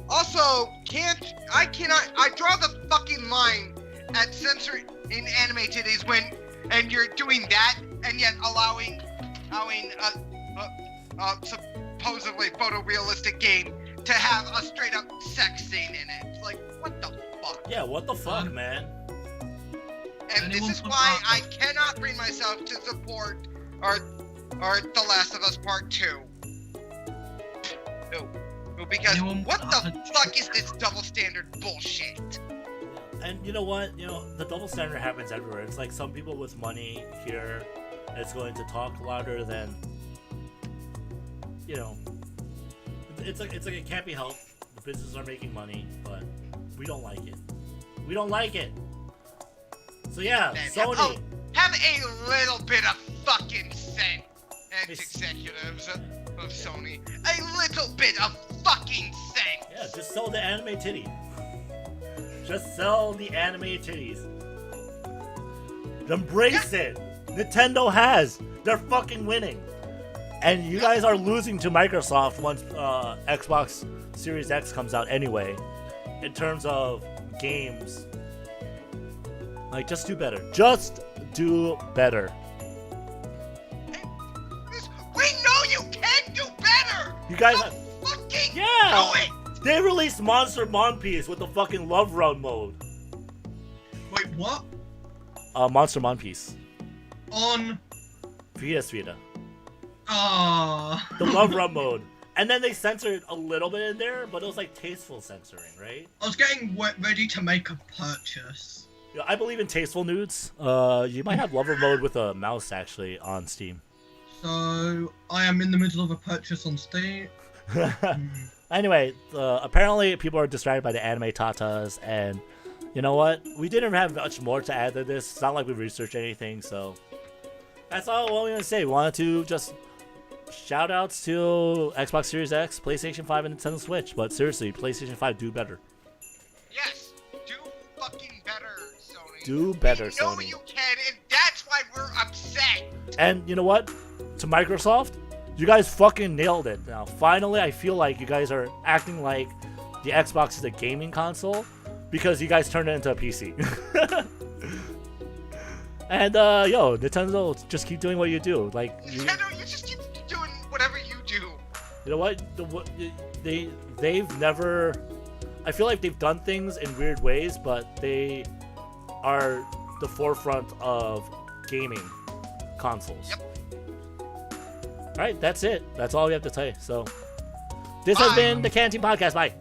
Also, I draw the fucking line at censoring in anime titties and you're doing that and yet allowing supposedly photorealistic game to have a straight up sex scene in it. Like, what the fuck? Yeah, what the fuck, man? And this is why I cannot bring myself to support our The Last of Us Part 2. No, because what the fuck is this double standard bullshit? And you know what? You know, the double standard happens everywhere. It's like some people with money here is going to talk louder than, you know, it's like it can't be helped. The businesses are making money, but we don't like it. We don't like it. So yeah, Man, Sony. Have a little bit of fucking sense, executives of Sony. A little bit of fucking sense. Yeah, just sell the anime titty. Just sell the anime titties. Embrace it. Nintendo has. They're fucking winning. And you guys are losing to Microsoft once Xbox Series X comes out anyway. In terms of games. Like, just do better. Just do better. We know you can do better! You guys So fucking Yeah! do it! They released Monster Monpiece with the fucking Love Run mode. Wait, what? Monster Monpiece. On. PS Vita. Ah. The Love Run mode. And then they censored a little bit in there, but it was like tasteful censoring, right? I was getting ready to make a purchase. Yeah, I believe in tasteful nudes. You might have Lover mode with a mouse actually on Steam. So I am in the middle of a purchase on Steam. Anyway, apparently people are distracted by the anime tatas, and you know what? We didn't have much more to add to this. It's not like we researched anything, so that's all we want to say. We wanted to just shout outs to Xbox Series X, PlayStation 5, and Nintendo Switch. But seriously, PlayStation 5, do better. Yes, do fucking better, Sony. Do better, we know Sony. you can, and that's why we're upset. And you know what? To Microsoft, you guys fucking nailed it. Now, finally, I feel like you guys are acting like the Xbox is a gaming console because you guys turned it into a PC. And, yo, Nintendo, just keep doing what you do. Like, Nintendo, you just keep doing whatever you do. you know what? They've never... I feel like they've done things in weird ways, but they are the forefront of gaming consoles. Yep. Alright, that's it. That's all we have to say. So, this has been the Canteen Podcast. Bye.